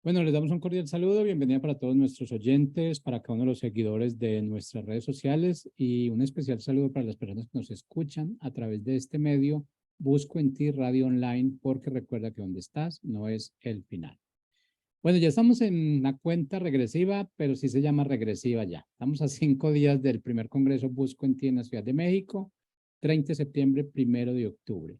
Bueno, les damos un cordial saludo, bienvenida para todos nuestros oyentes, para cada uno de los seguidores de nuestras redes sociales y un especial saludo para las personas que nos escuchan a través de este medio. Busco en ti Radio Online porque recuerda que donde estás no es el final. Bueno, ya estamos en una cuenta regresiva, pero sí se llama regresiva ya. Estamos a 5 días del primer congreso Busco en ti en la Ciudad de México, 30 de septiembre, 1 de octubre.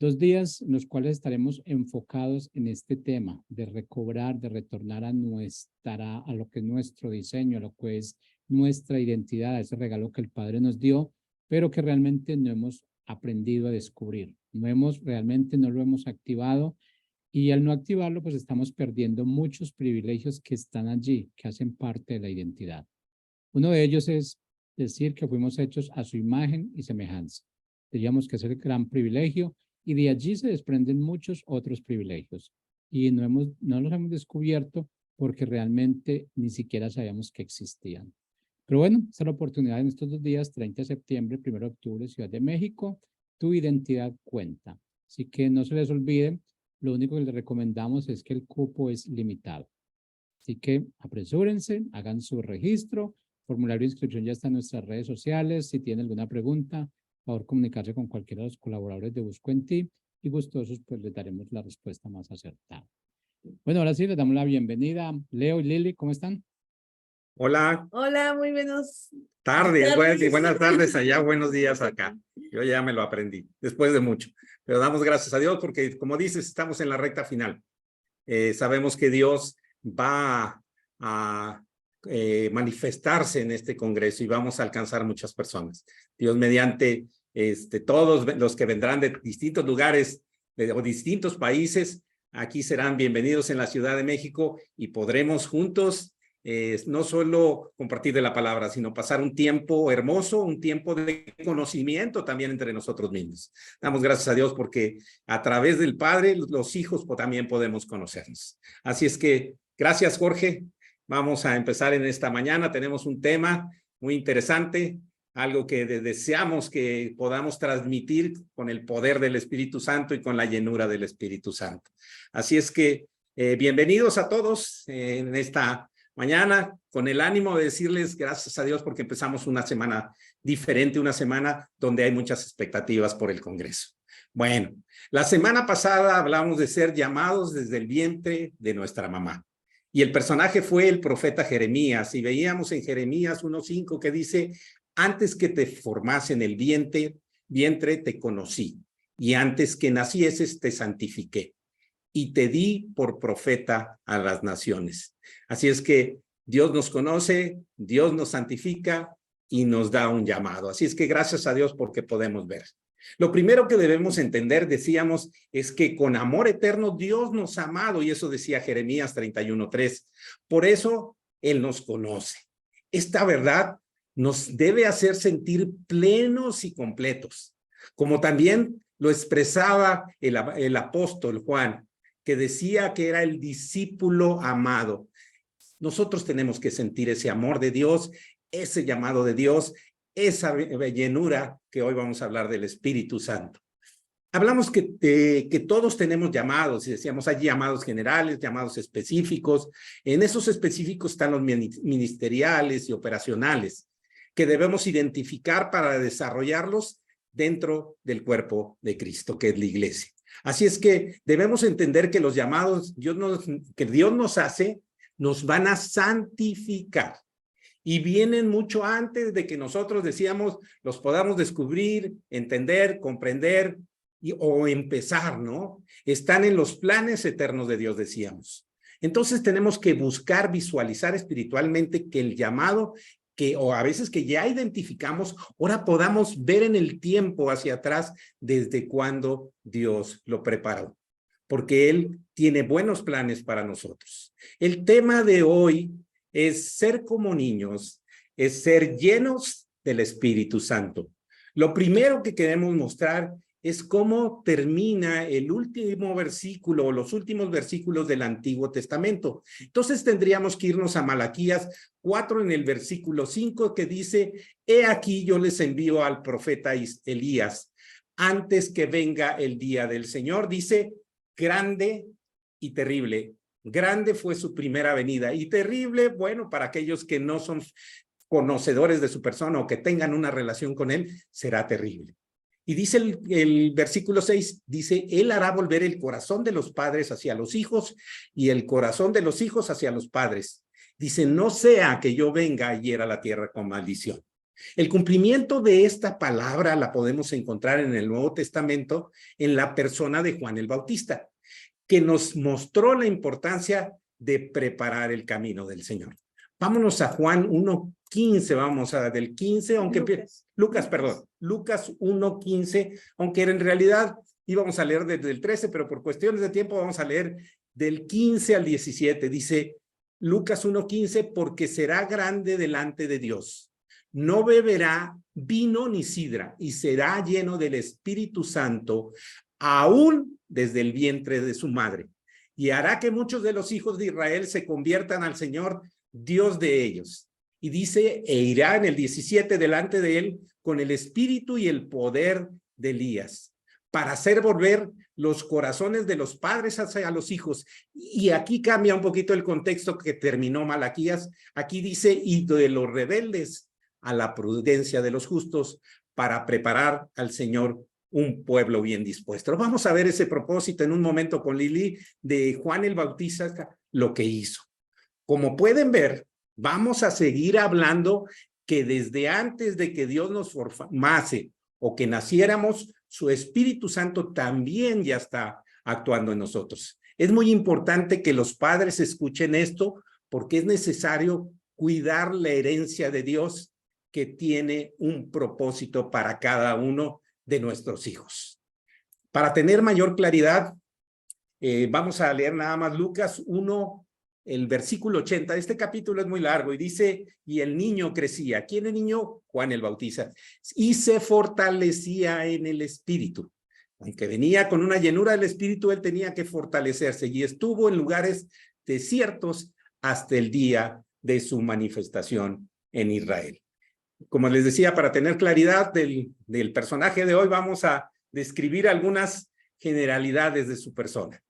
2 días en los cuales estaremos enfocados en este tema de recobrar, de retornar a lo que es nuestro diseño, a lo que es nuestra identidad, a ese regalo que el Padre nos dio, pero que realmente no hemos aprendido a descubrir. Realmente no lo hemos activado y al no activarlo, pues estamos perdiendo muchos privilegios que están allí, que hacen parte de la identidad. Uno de ellos es decir que fuimos hechos a su imagen y semejanza. Diríamos que es el gran privilegio y de allí se desprenden muchos otros privilegios y no los hemos descubierto porque realmente ni siquiera sabíamos que existían. Pero bueno, esta es la oportunidad en estos 2 días, 30 de septiembre, 1 de octubre, Ciudad de México, tu identidad cuenta. Así que no se les olvide, lo único que les recomendamos es que el cupo es limitado. Así que apresúrense, hagan su registro. Formulario de inscripción ya está en nuestras redes sociales. Si tienen alguna pregunta, por favor comunicarse con cualquiera de los colaboradores de Busco en Ti y gustosos pues les daremos la respuesta más acertada. Bueno, ahora sí les damos la bienvenida. Leo y Lili, ¿cómo están? Hola. Hola, muy buenas tardes. Buenas tardes allá, buenos días acá. Yo ya me lo aprendí, después de mucho. Pero damos gracias a Dios porque, como dices, estamos en la recta final. Sabemos que Dios va a manifestarse en este congreso y vamos a alcanzar muchas personas. Dios mediante todos los que vendrán de distintos lugares o distintos países, aquí serán bienvenidos en la Ciudad de México y podremos juntos no solo compartir de la palabra, sino pasar un tiempo hermoso, un tiempo de conocimiento también entre nosotros mismos. Damos gracias a Dios porque a través del Padre, los hijos también podemos conocernos. Así es que, gracias Jorge. Vamos a empezar en esta mañana. Tenemos un tema muy interesante, algo que deseamos que podamos transmitir con el poder del Espíritu Santo y con la llenura del Espíritu Santo. Así es que, bienvenidos a todos en esta mañana, con el ánimo de decirles gracias a Dios porque empezamos una semana diferente, una semana donde hay muchas expectativas por el Congreso. Bueno, la semana pasada hablamos de ser llamados desde el vientre de nuestra mamá. Y el personaje fue el profeta Jeremías. Y veíamos en Jeremías 1:5 que dice, antes que te formase en el vientre te conocí. Y antes que nacieses te santifiqué. Y te di por profeta a las naciones. Así es que Dios nos conoce, Dios nos santifica y nos da un llamado. Así es que gracias a Dios porque podemos ver. Lo primero que debemos entender, decíamos, es que con amor eterno Dios nos ha amado, y eso decía Jeremías 31:3. Por eso Él nos conoce. Esta verdad nos debe hacer sentir plenos y completos, como también lo expresaba el apóstol Juan, que decía que era el discípulo amado. Nosotros tenemos que sentir ese amor de Dios, ese llamado de Dios, esa llenura que hoy vamos a hablar del Espíritu Santo. Hablamos que todos tenemos llamados y decíamos hay llamados generales, llamados específicos. En esos específicos están los ministeriales y operacionales que debemos identificar para desarrollarlos dentro del cuerpo de Cristo, que es la iglesia. Así es que debemos entender que los llamados que Dios nos hace nos van a santificar y vienen mucho antes de que nosotros decíamos los podamos descubrir, entender, comprender o empezar, ¿no? Están en los planes eternos de Dios, decíamos. Entonces tenemos que buscar visualizar espiritualmente que el llamado o a veces que ya identificamos, ahora podamos ver en el tiempo hacia atrás desde cuando Dios lo preparó, porque Él tiene buenos planes para nosotros. El tema de hoy es ser como niños, es ser llenos del Espíritu Santo. Lo primero que queremos mostrar es cómo termina el último versículo o los últimos versículos del Antiguo Testamento. Entonces tendríamos que irnos a Malaquías 4 en el versículo 5 que dice, he aquí yo les envío al profeta Elías antes que venga el día del Señor, dice, grande y terrible, Grande fue su primera venida y terrible, bueno, para aquellos que no son conocedores de su persona o que tengan una relación con él, será terrible. Y dice el versículo 6, dice, él hará volver el corazón de los padres hacia los hijos y el corazón de los hijos hacia los padres. Dice, no sea que yo venga y hiera la tierra con maldición. El cumplimiento de esta palabra la podemos encontrar en el Nuevo Testamento en la persona de Juan el Bautista, que nos mostró la importancia de preparar el camino del Señor. Vámonos a Juan 1:15, vamos a del 15, aunque Lucas 1:15, aunque en realidad íbamos a leer desde el 13, pero por cuestiones de tiempo vamos a leer del 15 al 17. Dice Lucas 1:15, porque será grande delante de Dios. No beberá vino ni sidra y será lleno del Espíritu Santo aún desde el vientre de su madre. Y hará que muchos de los hijos de Israel se conviertan al Señor, Dios de ellos. Y dice, e irá en el 17 delante de él con el espíritu y el poder de Elías, para hacer volver los corazones de los padres hacia los hijos. Y aquí cambia un poquito el contexto que terminó Malaquías. Aquí dice, y de los rebeldes a la prudencia de los justos, para preparar al Señor un pueblo bien dispuesto. Vamos a ver ese propósito en un momento con Lili de Juan el Bautista, lo que hizo. Como pueden ver, vamos a seguir hablando que desde antes de que Dios nos formase o que naciéramos, su Espíritu Santo también ya está actuando en nosotros. Es muy importante que los padres escuchen esto porque es necesario cuidar la herencia de Dios que tiene un propósito para cada uno de nuestros hijos. Para tener mayor claridad, vamos a leer nada más Lucas 1, el versículo 80. Este capítulo es muy largo y dice, y el niño crecía. ¿Quién es el niño? Juan el Bautista. Y se fortalecía en el Espíritu. Aunque venía con una llenura del Espíritu, él tenía que fortalecerse y estuvo en lugares desiertos hasta el día de su manifestación en Israel. Como les decía, para tener claridad del personaje de hoy, vamos a describir algunas generalidades de su persona.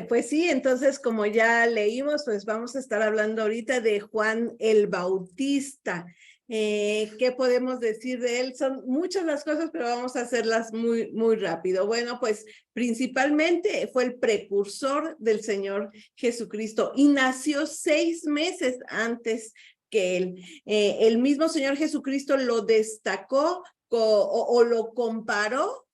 Pues sí, entonces como ya leímos, pues vamos a estar hablando ahorita de Juan el Bautista. ¿Qué podemos decir de él? Son muchas las cosas, pero vamos a hacerlas muy rápido. Bueno, pues principalmente fue el precursor del Señor Jesucristo y nació 6 meses antes que él. El mismo Señor Jesucristo lo destacó o lo comparó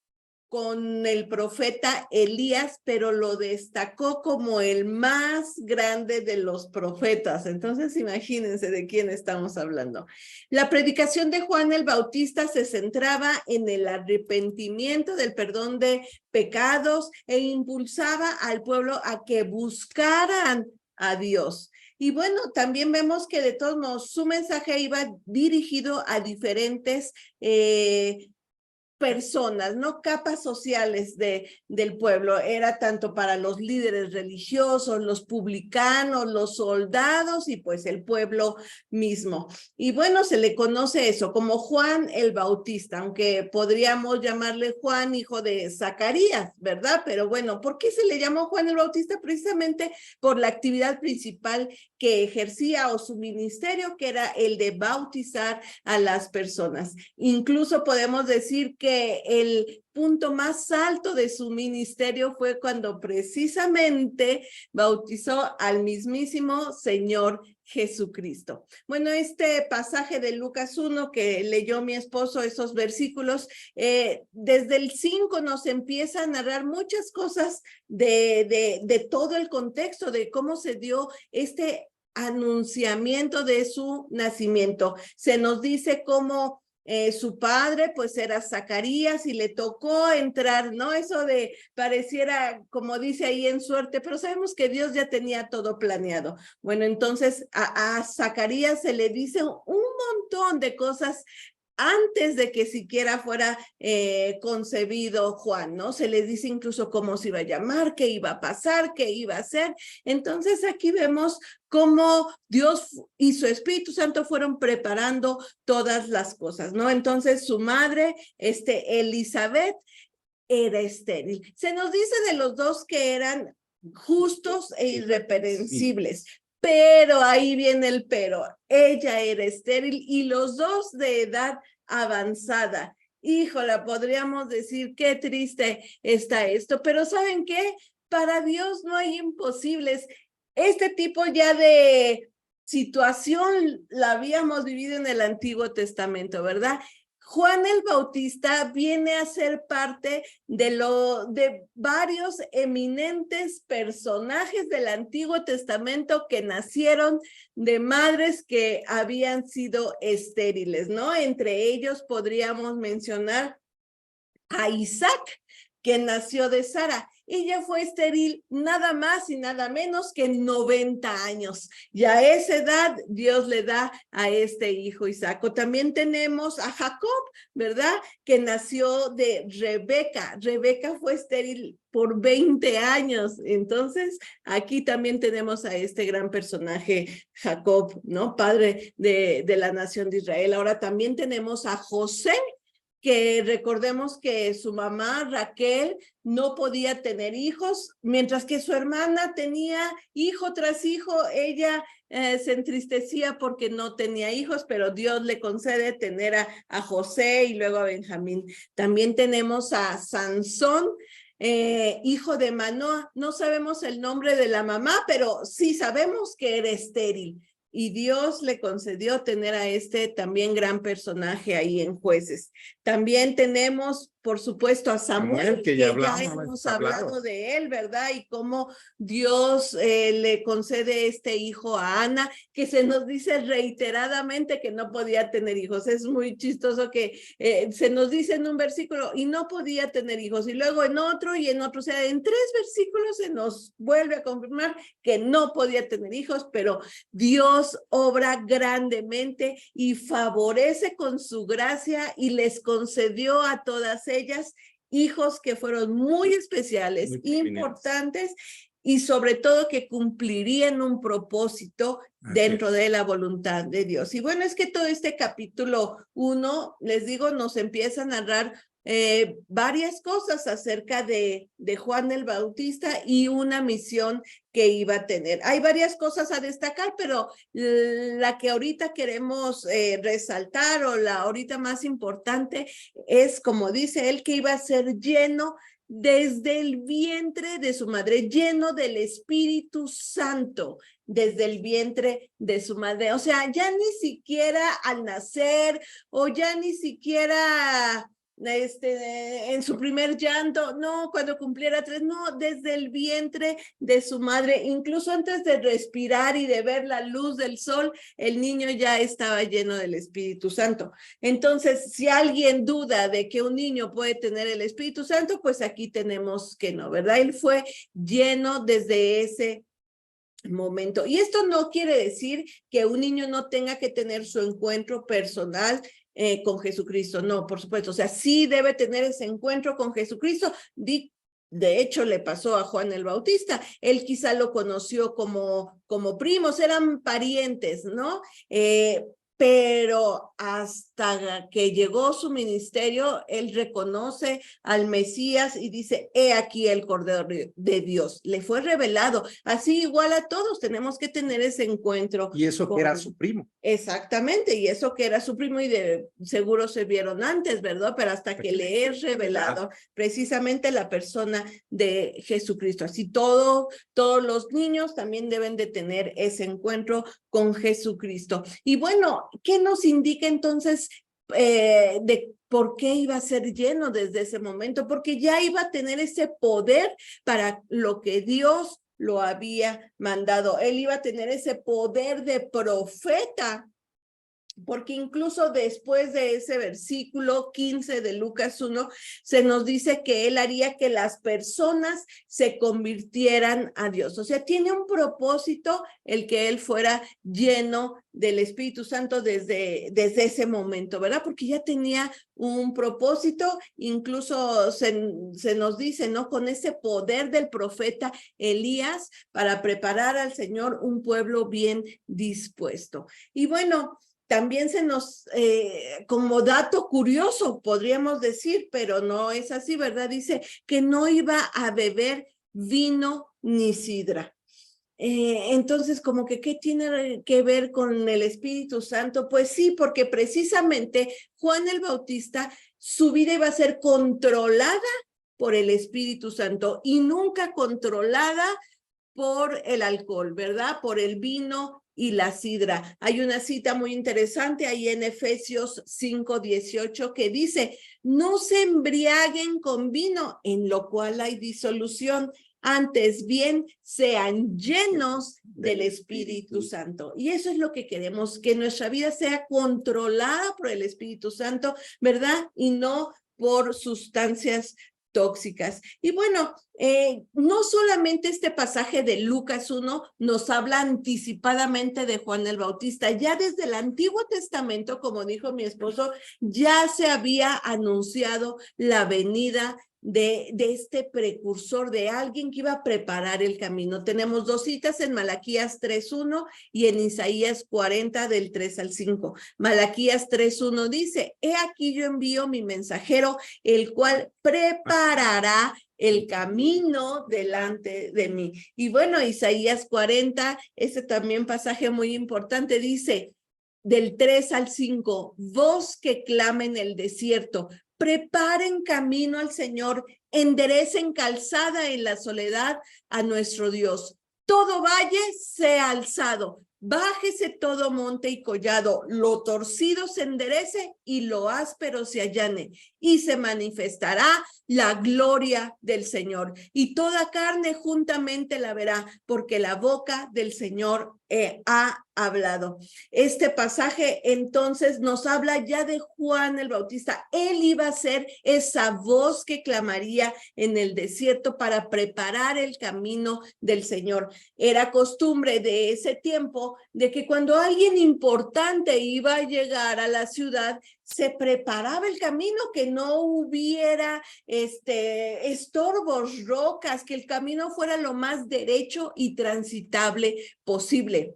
con el profeta Elías, pero lo destacó como el más grande de los profetas. Entonces, imagínense de quién estamos hablando. La predicación de Juan el Bautista se centraba en el arrepentimiento, del perdón de pecados e impulsaba al pueblo a que buscaran a Dios. Y bueno, también vemos que de todos modos su mensaje iba dirigido a diferentes personas, no capas sociales del pueblo. Era tanto para los líderes religiosos, los publicanos, los soldados y pues el pueblo mismo. Y bueno, se le conoce eso como Juan el Bautista, aunque podríamos llamarle Juan, hijo de Zacarías, ¿verdad? Pero bueno, ¿por qué se le llamó Juan el Bautista? Precisamente por la actividad principal que ejercía o su ministerio, que era el de bautizar a las personas. Incluso podemos decir que el punto más alto de su ministerio fue cuando precisamente bautizó al mismísimo Señor Jesucristo. Bueno, este pasaje de Lucas 1 que leyó mi esposo, esos versículos, desde el 5 nos empieza a narrar muchas cosas de todo el contexto, de cómo se dio este anunciamiento de su nacimiento. Se nos dice cómo su padre pues era Zacarías y le tocó entrar, ¿no? Eso de pareciera, como dice ahí, en suerte, pero sabemos que Dios ya tenía todo planeado. Bueno, entonces a Zacarías se le dice un montón de cosas antes de que siquiera fuera concebido Juan, ¿no? Se le dice incluso cómo se iba a llamar, qué iba a pasar, qué iba a hacer. Entonces aquí vemos cómo Dios y su Espíritu Santo fueron preparando todas las cosas, ¿no? Entonces su madre, Elizabeth, era estéril. Se nos dice de los dos que eran justos e irreprensibles. Pero ahí viene el pero. Ella era estéril y los dos de edad avanzada. Híjola, podríamos decir qué triste está esto, pero ¿saben qué? Para Dios no hay imposibles. Este tipo ya de situación la habíamos vivido en el Antiguo Testamento, ¿verdad? Juan el Bautista viene a ser parte de varios eminentes personajes del Antiguo Testamento que nacieron de madres que habían sido estériles, ¿no? Entre ellos podríamos mencionar a Isaac, que nació de Sara. Ella fue estéril nada más y nada menos que 90 años. Y a esa edad Dios le da a este hijo Isaac. También tenemos a Jacob, ¿verdad? Que nació de Rebeca. Rebeca fue estéril por 20 años. Entonces, aquí también tenemos a este gran personaje, Jacob, ¿no? Padre de la nación de Israel. Ahora también tenemos a José, que recordemos que su mamá Raquel no podía tener hijos, mientras que su hermana tenía hijo tras hijo. Ella se entristecía porque no tenía hijos, pero Dios le concede tener a José y luego a Benjamín. También tenemos a Sansón, hijo de Manoa. No sabemos el nombre de la mamá, pero sí sabemos que era estéril. Y Dios le concedió tener a este también gran personaje ahí en Jueces. También tenemos, por supuesto, a Samuel, que ya hemos hablado de él, ¿verdad? Y cómo Dios le concede este hijo a Ana, que se nos dice reiteradamente que no podía tener hijos. Es muy chistoso que se nos dice en un versículo y no podía tener hijos, y luego en otro y en otro. O sea, en 3 versículos se nos vuelve a confirmar que no podía tener hijos, pero Dios obra grandemente y favorece con su gracia y les concedió a todas ellas hijos que fueron muy especiales, muy importantes, y sobre todo que cumplirían un propósito dentro de la voluntad de Dios. Y bueno, es que todo este capítulo 1, les digo, nos empieza a narrar varias cosas acerca de Juan el Bautista y una misión que iba a tener. Hay varias cosas a destacar, pero la que ahorita queremos resaltar, o la ahorita más importante, es, como dice él, que iba a ser lleno desde el vientre de su madre, lleno del Espíritu Santo desde el vientre de su madre. O sea, ya ni siquiera al nacer, o ya ni siquiera en su primer llanto, no, cuando cumpliera 3, no, desde el vientre de su madre, incluso antes de respirar y de ver la luz del sol, el niño ya estaba lleno del Espíritu Santo. Entonces, si alguien duda de que un niño puede tener el Espíritu Santo, pues aquí tenemos que no, ¿verdad? Él fue lleno desde ese momento. Y esto no quiere decir que un niño no tenga que tener su encuentro personal con Jesucristo. No, por supuesto. O sea, sí debe tener ese encuentro con Jesucristo. De hecho, le pasó a Juan el Bautista. Él quizá lo conoció como primos, eran parientes, ¿no? Pero hasta que llegó su ministerio, él reconoce al Mesías y dice, he aquí el Cordero de Dios. Le fue revelado. Así igual a todos tenemos que tener ese encuentro. Y eso que era su primo. Exactamente, y eso que era su primo, y seguro se vieron antes, ¿verdad? Pero hasta que le es revelado precisamente la persona de Jesucristo. Así todos los niños también deben de tener ese encuentro con Jesucristo. Y bueno, ¿qué nos indica entonces de por qué iba a ser lleno desde ese momento? Porque ya iba a tener ese poder para lo que Dios lo había mandado. Él iba a tener ese poder de profeta, porque incluso después de ese versículo 15 de Lucas 1, se nos dice que él haría que las personas se convirtieran a Dios. O sea, tiene un propósito el que él fuera lleno del Espíritu Santo desde ese momento, ¿verdad? Porque ya tenía un propósito. Incluso se nos dice, ¿no? Con ese poder del profeta Elías para preparar al Señor un pueblo bien dispuesto. Y bueno, también se nos, como dato curioso, podríamos decir, pero no es así, ¿verdad? Dice que no iba a beber vino ni sidra. Entonces, como que, ¿qué tiene que ver con el Espíritu Santo? Pues sí, porque precisamente Juan el Bautista, su vida iba a ser controlada por el Espíritu Santo y nunca controlada por el alcohol, ¿verdad? Por el vino y la sidra. Hay una cita muy interesante ahí en Efesios 5:18 que dice, no se embriaguen con vino, en lo cual hay disolución, antes bien sean llenos del Espíritu Santo. Y eso es lo que queremos, que nuestra vida sea controlada por el Espíritu Santo, ¿verdad? Y no por sustancias tóxicas. Y bueno, no solamente este pasaje de Lucas 1 nos habla anticipadamente de Juan el Bautista, ya desde el Antiguo Testamento, como dijo mi esposo, ya se había anunciado la venida de este precursor, de alguien que iba a preparar el camino. Tenemos dos citas en Malaquías 3:1 y en Isaías 40 del 3 al 5. Malaquías 3:1 dice, he aquí yo envío mi mensajero, el cual preparará el camino delante de mí. Y bueno, Isaías 40, ese también pasaje muy importante, dice del 3 al 5, voz que clama en el desierto, preparen camino al Señor, enderecen calzada en la soledad a nuestro Dios. Todo valle sea alzado, bájese todo monte y collado, lo torcido se enderece y lo áspero se allane, y se manifestará la gloria del Señor, y toda carne juntamente la verá, porque la boca del Señor ha hablado. Este pasaje entonces nos habla ya de Juan el Bautista. Él iba a ser esa voz que clamaría en el desierto para preparar el camino del Señor. Era costumbre de ese tiempo de que cuando alguien importante iba a llegar a la ciudad, se preparaba el camino, que no hubiera estorbos, rocas, que el camino fuera lo más derecho y transitable posible.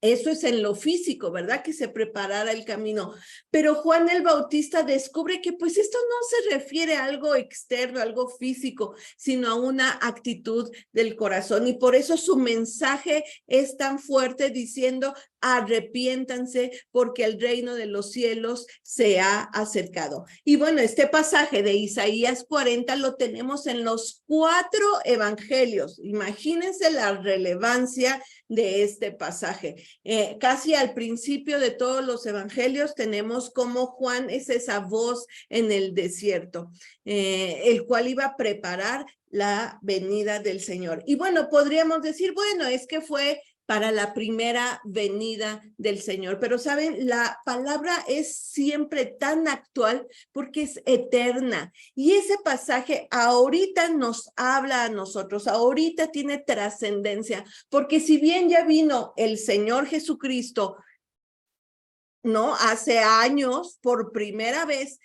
Eso es en lo físico, ¿verdad? Que se preparara el camino. Pero Juan el Bautista descubre que pues esto no se refiere a algo externo, algo físico, sino a una actitud del corazón. Y por eso su mensaje es tan fuerte diciendo, arrepiéntanse porque el reino de los cielos se ha acercado. Y bueno, este pasaje de Isaías 40 lo tenemos en los 4 evangelios. Imagínense la relevancia de este pasaje. Casi al principio de todos los evangelios tenemos como Juan es esa voz en el desierto, el cual iba a preparar la venida del Señor. Y bueno, podríamos decir, bueno, es que fue para la primera venida del Señor. Pero saben, la palabra es siempre tan actual porque es eterna. Y ese pasaje ahorita nos habla a nosotros, ahorita tiene trascendencia, porque si bien ya vino el Señor Jesucristo, ¿no? Hace años, por primera vez,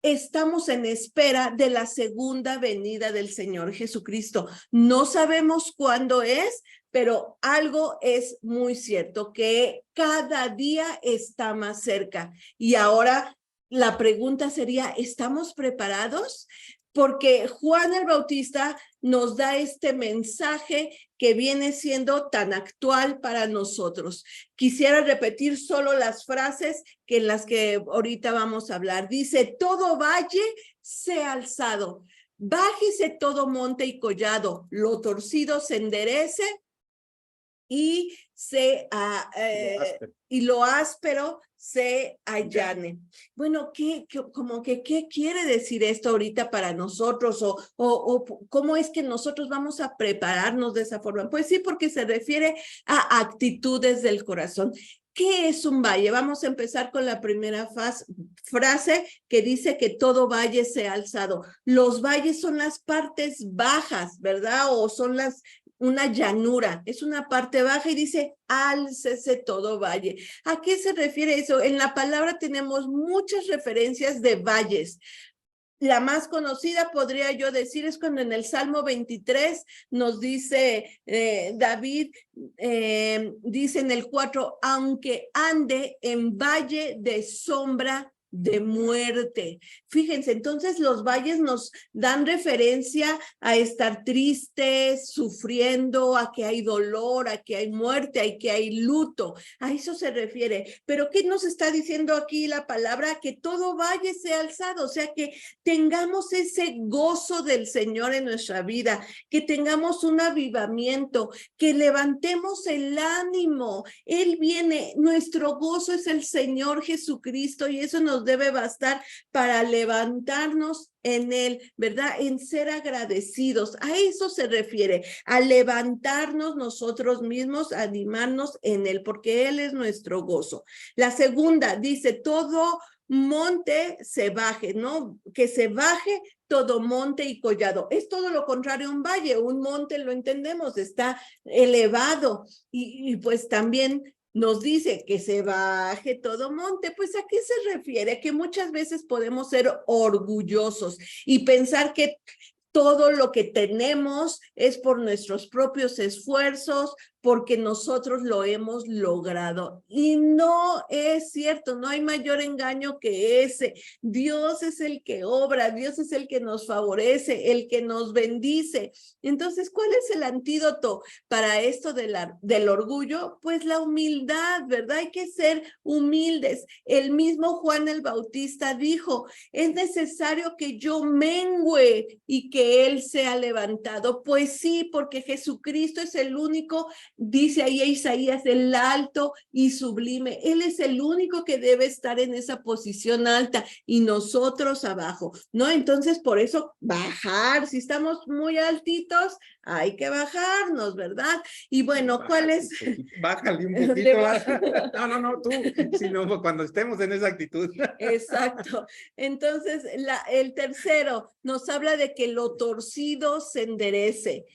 estamos en espera de la segunda venida del Señor Jesucristo. No sabemos cuándo es, pero algo es muy cierto, que cada día está más cerca. Y ahora la pregunta sería, ¿estamos preparados? Porque Juan el Bautista nos da este mensaje que viene siendo tan actual para nosotros. Quisiera repetir solo las frases que en las que ahorita vamos a hablar. Dice, todo valle sea alzado, bájese todo monte y collado, lo torcido se enderece y lo áspero se allane. Bueno, ¿qué quiere decir esto ahorita para nosotros? O ¿cómo es que nosotros vamos a prepararnos de esa forma? Pues sí, porque se refiere a actitudes del corazón. ¿Qué es un valle? Vamos a empezar con la primera frase que dice que todo valle sea alzado. Los valles son las partes bajas, ¿verdad? O son una llanura, es una parte baja y dice, álcese todo valle. ¿A qué se refiere eso? En la palabra tenemos muchas referencias de valles. La más conocida, podría yo decir, es cuando en el Salmo 23 nos dice David, dice en el 4, aunque ande en valle de sombra de muerte. Fíjense, entonces los valles nos dan referencia a estar tristes, sufriendo, a que hay dolor, a que hay muerte, a que hay luto. A eso se refiere. Pero ¿qué nos está diciendo aquí la palabra? Que todo valle sea alzado, o sea, que tengamos ese gozo del Señor en nuestra vida, que tengamos un avivamiento, que levantemos el ánimo. Él viene, nuestro gozo es el Señor Jesucristo y eso nos debe bastar para levantarnos en Él, ¿verdad? En ser agradecidos. A eso se refiere, a levantarnos nosotros mismos, a animarnos en Él, porque Él es nuestro gozo. La segunda dice, todo monte se baje, ¿no? Que se baje todo monte y collado. Es todo lo contrario a un valle. Un monte, lo entendemos, está elevado y pues también nos dice que se baje todo monte. Pues ¿a qué se refiere? Que muchas veces podemos ser orgullosos y pensar que todo lo que tenemos es por nuestros propios esfuerzos, porque nosotros lo hemos logrado. Y no es cierto, no hay mayor engaño que ese. Dios es el que obra, Dios es el que nos favorece, el que nos bendice. Entonces, ¿cuál es el antídoto para esto del orgullo? Pues la humildad, ¿verdad? Hay que ser humildes. El mismo Juan el Bautista dijo, es necesario que yo mengüe y que Él sea levantado. Pues sí, porque Jesucristo es el único, dice ahí Isaías, el alto y sublime. Él es el único que debe estar en esa posición alta y nosotros abajo, ¿no? Entonces, por eso bajar, si estamos muy altitos, hay que bajarnos, ¿verdad? Y bueno, ¿cuál es? Bájale un poquito. No, tú, sino cuando estemos en esa actitud. Exacto. Entonces, el tercero nos habla de que lo torcido se enderece.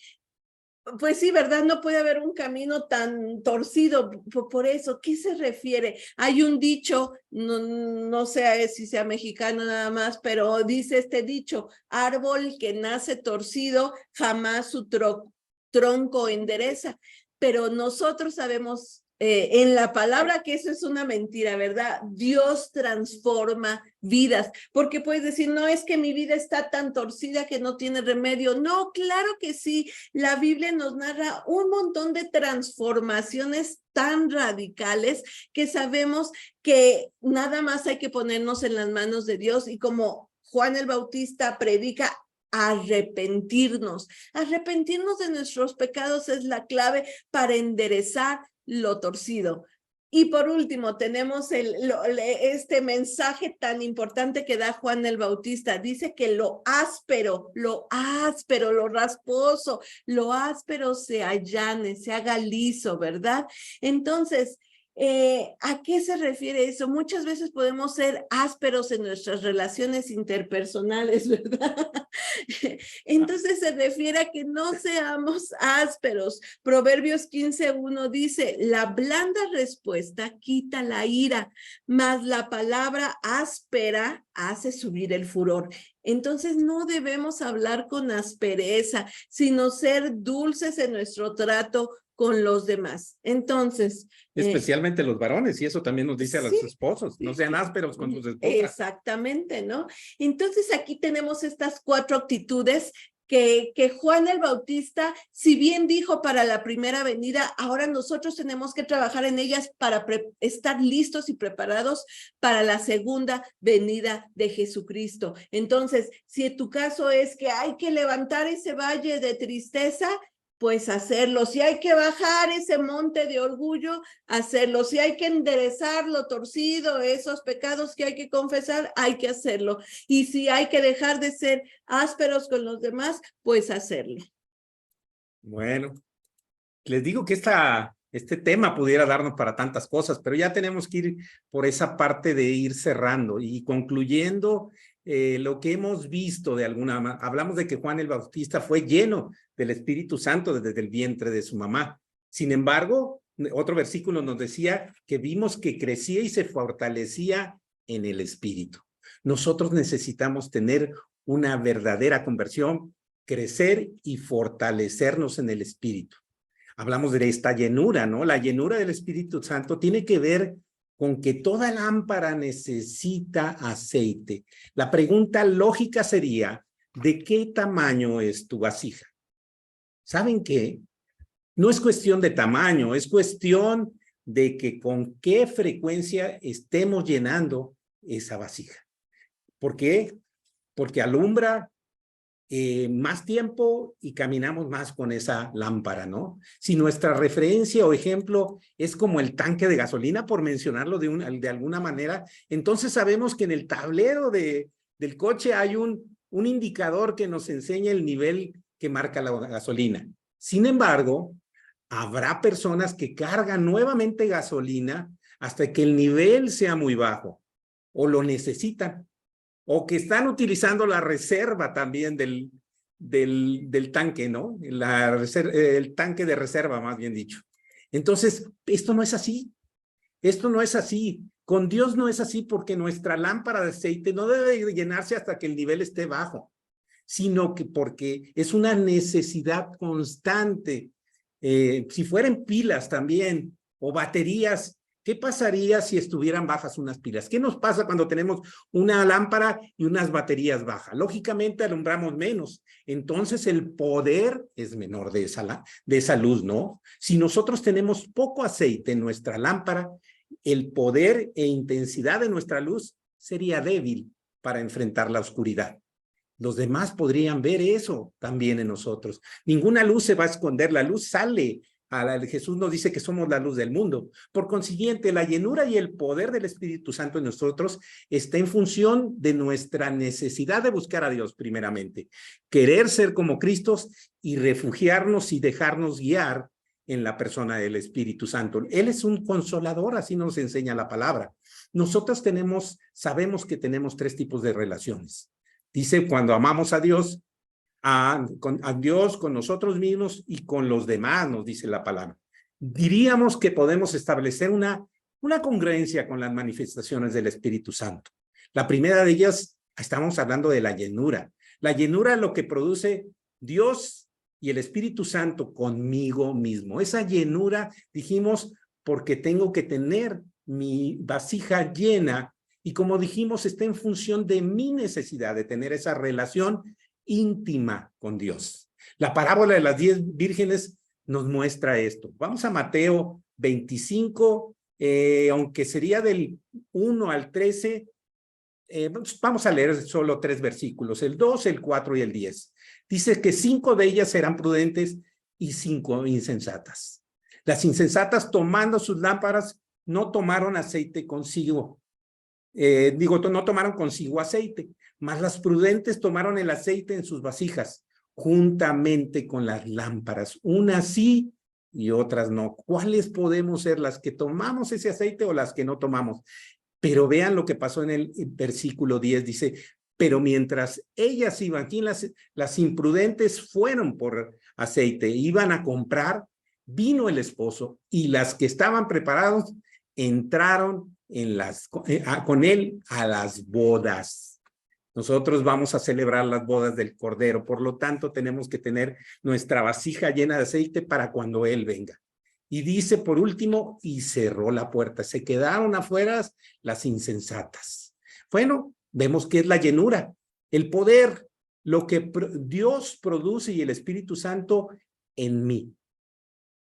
Pues sí, ¿verdad? No puede haber un camino tan torcido. Por eso, ¿qué se refiere? Hay un dicho, no sé si sea mexicano nada más, pero dice este dicho, árbol que nace torcido, jamás su tronco endereza. Pero nosotros sabemos en la palabra que eso es una mentira, ¿verdad? Dios transforma vidas, porque puedes decir, no, es que mi vida está tan torcida que no tiene remedio. No, claro que sí. La Biblia nos narra un montón de transformaciones tan radicales que sabemos que nada más hay que ponernos en las manos de Dios y como Juan el Bautista predica, arrepentirnos de nuestros pecados es la clave para enderezar lo torcido. Y por último, tenemos este mensaje tan importante que da Juan el Bautista. Dice que lo áspero, lo rasposo, lo áspero se allane, se haga liso, ¿verdad? Entonces, ¿a qué se refiere eso? Muchas veces podemos ser ásperos en nuestras relaciones interpersonales, ¿verdad? Entonces se refiere a que no seamos ásperos. Proverbios 15:1 dice, la blanda respuesta quita la ira, mas la palabra áspera hace subir el furor. Entonces no debemos hablar con aspereza, sino ser dulces en nuestro trato con los demás. Entonces, especialmente los varones, y eso también nos dice a los esposos, no sean ásperos con sus esposas. Exactamente, ¿no? Entonces aquí tenemos estas 4 actitudes que Juan el Bautista, si bien dijo para la primera venida, ahora nosotros tenemos que trabajar en ellas para estar listos y preparados para la segunda venida de Jesucristo. Entonces, si tu caso es que hay que levantar ese valle de tristeza, pues hacerlo. Si hay que bajar ese monte de orgullo, hacerlo. Si hay que enderezar lo torcido, esos pecados que hay que confesar, hay que hacerlo. Y si hay que dejar de ser ásperos con los demás, pues hacerlo. Bueno, les digo que este tema pudiera darnos para tantas cosas, pero ya tenemos que ir por esa parte de ir cerrando y concluyendo lo que hemos visto de alguna manera. Hablamos de que Juan el Bautista fue lleno del Espíritu Santo desde el vientre de su mamá. Sin embargo, otro versículo nos decía que vimos que crecía y se fortalecía en el Espíritu. Nosotros necesitamos tener una verdadera conversión, crecer y fortalecernos en el Espíritu. Hablamos de esta llenura, ¿no? La llenura del Espíritu Santo tiene que ver con que toda lámpara necesita aceite. La pregunta lógica sería, ¿de qué tamaño es tu vasija? ¿Saben qué? No es cuestión de tamaño, es cuestión de que con qué frecuencia estemos llenando esa vasija. ¿Por qué? Porque alumbra más tiempo y caminamos más con esa lámpara, ¿no? Si nuestra referencia o ejemplo es como el tanque de gasolina, por mencionarlo de alguna manera, entonces sabemos que en el tablero del coche hay un indicador que nos enseña el nivel que marca la gasolina. Sin embargo, habrá personas que cargan nuevamente gasolina hasta que el nivel sea muy bajo o lo necesitan, o que están utilizando la reserva también del tanque, ¿no? El tanque de reserva, más bien dicho. Entonces, esto no es así. Esto no es así. Con Dios no es así, porque nuestra lámpara de aceite no debe llenarse hasta que el nivel esté bajo, sino que porque es una necesidad constante. Si fueran pilas también o baterías, ¿qué pasaría si estuvieran bajas unas pilas? ¿Qué nos pasa cuando tenemos una lámpara y unas baterías bajas? Lógicamente alumbramos menos, entonces el poder es menor de esa luz, ¿no? Si nosotros tenemos poco aceite en nuestra lámpara, el poder e intensidad de nuestra luz sería débil para enfrentar la oscuridad. Los demás podrían ver eso también en nosotros. Ninguna luz se va a esconder, la luz sale. Jesús nos dice que somos la luz del mundo. Por consiguiente, la llenura y el poder del Espíritu Santo en nosotros está en función de nuestra necesidad de buscar a Dios primeramente, querer ser como Cristo y refugiarnos y dejarnos guiar en la persona del Espíritu Santo. Él es un consolador, así nos enseña la palabra. Nosotros sabemos que tenemos 3 tipos de relaciones. Dice, cuando amamos a Dios, a Dios, con nosotros mismos y con los demás, nos dice la palabra. Diríamos que podemos establecer una congruencia con las manifestaciones del Espíritu Santo. La primera de ellas, estamos hablando de la llenura. La llenura es lo que produce Dios y el Espíritu Santo conmigo mismo. Esa llenura, dijimos, porque tengo que tener mi vasija llena, y como dijimos, está en función de mi necesidad de tener esa relación íntima con Dios. La parábola de las 10 vírgenes nos muestra esto. Vamos a Mateo 25, aunque sería del 1 al 13, vamos a leer solo 3 versículos, el 2, el 4 y el 10. Dice que 5 de ellas eran prudentes y 5 insensatas. Las insensatas, tomando sus lámparas, no tomaron aceite consigo. No tomaron consigo aceite, mas las prudentes tomaron el aceite en sus vasijas, juntamente con las lámparas, unas sí y otras no. ¿Cuáles podemos ser, las que tomamos ese aceite o las que no tomamos? Pero vean lo que pasó en el versículo 10, dice, pero mientras ellas iban, aquí las imprudentes fueron por aceite, iban a comprar, vino el esposo y las que estaban preparados entraron con él a las bodas. Nosotros vamos a celebrar las bodas del Cordero, por lo tanto tenemos que tener nuestra vasija llena de aceite para cuando él venga. Y dice por último, y cerró la puerta. Se quedaron afuera las insensatas. Bueno, vemos que es la llenura, el poder, lo que Dios produce y el Espíritu Santo en mí.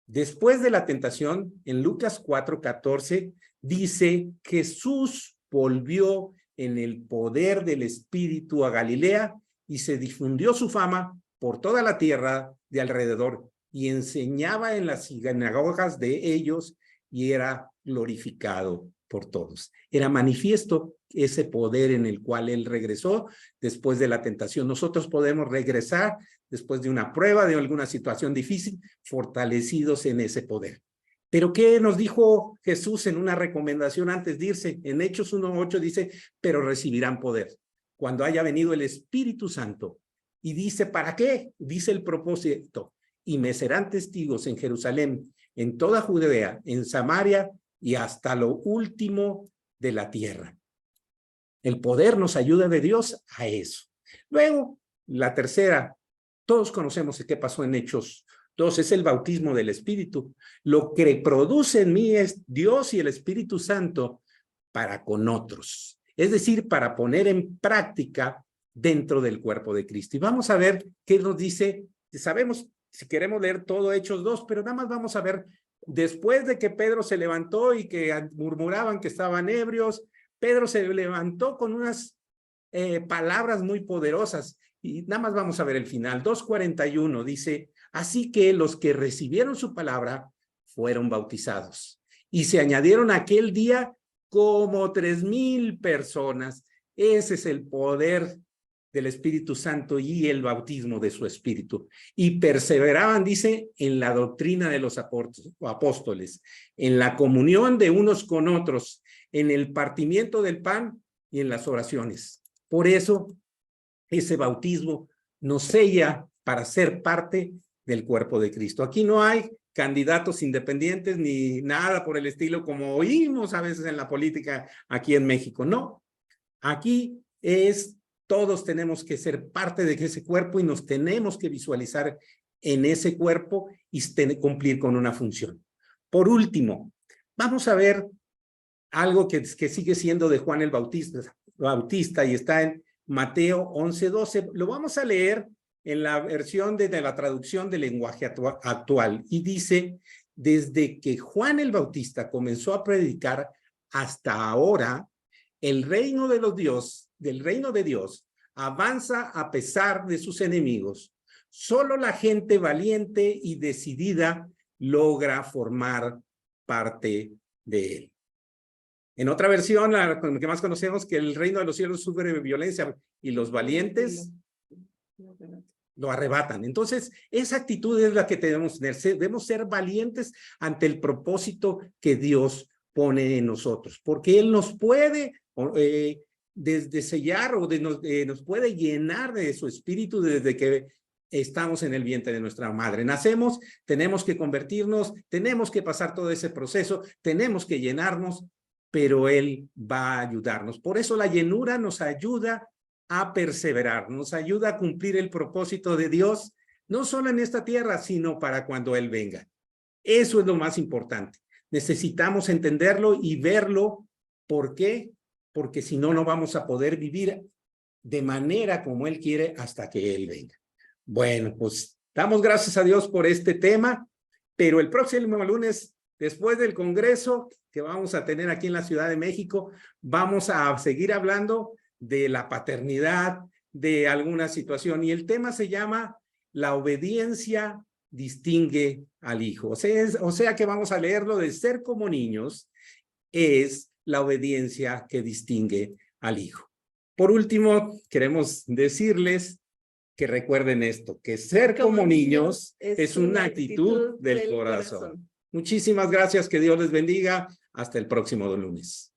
Después de la tentación, en Lucas 4:14, dice, Jesús volvió en el poder del Espíritu a Galilea y se difundió su fama por toda la tierra de alrededor y enseñaba en las sinagogas de ellos y era glorificado por todos. Era manifiesto ese poder en el cual él regresó después de la tentación. Nosotros podemos regresar después de una prueba, de alguna situación difícil, fortalecidos en ese poder. Pero ¿qué nos dijo Jesús en una recomendación antes de irse? En Hechos 1:8 dice, pero recibirán poder cuando haya venido el Espíritu Santo. Y dice, ¿para qué? Dice el propósito, y me serán testigos en Jerusalén, en toda Judea, en Samaria y hasta lo último de la tierra. El poder nos ayuda de Dios a eso. Luego, la tercera, todos conocemos qué pasó en Hechos 2, es el bautismo del Espíritu. Lo que produce en mí es Dios y el Espíritu Santo para con otros. Es decir, para poner en práctica dentro del cuerpo de Cristo. Y vamos a ver qué nos dice. Sabemos, si queremos leer todo Hechos 2, pero nada más vamos a ver, después de que Pedro se levantó y que murmuraban que estaban ebrios, Pedro se levantó con unas palabras muy poderosas. Y nada más vamos a ver el final. 2:41 dice, así que los que recibieron su palabra fueron bautizados. Y se añadieron aquel día como 3,000 personas. Ese es el poder del Espíritu Santo y el bautismo de su Espíritu. Y perseveraban, dice, en la doctrina de los apóstoles, en la comunión de unos con otros, en el partimiento del pan y en las oraciones. Por eso, ese bautismo nos sella para ser parte del cuerpo de Cristo. Aquí no hay candidatos independientes ni nada por el estilo como oímos a veces en la política aquí en México. No, aquí todos tenemos que ser parte de ese cuerpo y nos tenemos que visualizar en ese cuerpo y cumplir con una función. Por último, vamos a ver algo que sigue siendo de Juan el Bautista y está en Mateo 11:12. Lo vamos a leer en la versión de la traducción del lenguaje actual. Y dice, desde que Juan el Bautista comenzó a predicar hasta ahora, el reino de Dios avanza a pesar de sus enemigos. Solo la gente valiente y decidida logra formar parte de él. En otra versión, la que más conocemos, que el reino de los cielos sufre violencia y los valientes lo arrebatan. Entonces, esa actitud es la que debemos tener. Debemos ser valientes ante el propósito que Dios pone en nosotros, porque Él nos puede desde sellar o nos puede llenar de su espíritu desde que estamos en el vientre de nuestra madre. Nacemos, tenemos que convertirnos, tenemos que pasar todo ese proceso, tenemos que llenarnos, pero Él va a ayudarnos. Por eso la llenura nos ayuda a perseverar, nos ayuda a cumplir el propósito de Dios, no solo en esta tierra, sino para cuando Él venga. Eso es lo más importante. Necesitamos entenderlo y verlo. ¿Por qué? Porque si no, no vamos a poder vivir de manera como Él quiere hasta que Él venga. Bueno, pues damos gracias a Dios por este tema, pero el próximo lunes, después del Congreso que vamos a tener aquí en la Ciudad de México, vamos a seguir hablando de la paternidad, de alguna situación, y el tema se llama la obediencia distingue al hijo. O sea que vamos a leerlo de ser como niños, es la obediencia que distingue al hijo. Por último, queremos decirles que recuerden esto, que ser como niños es una actitud del corazón. Muchísimas gracias, que Dios les bendiga. Hasta el próximo lunes.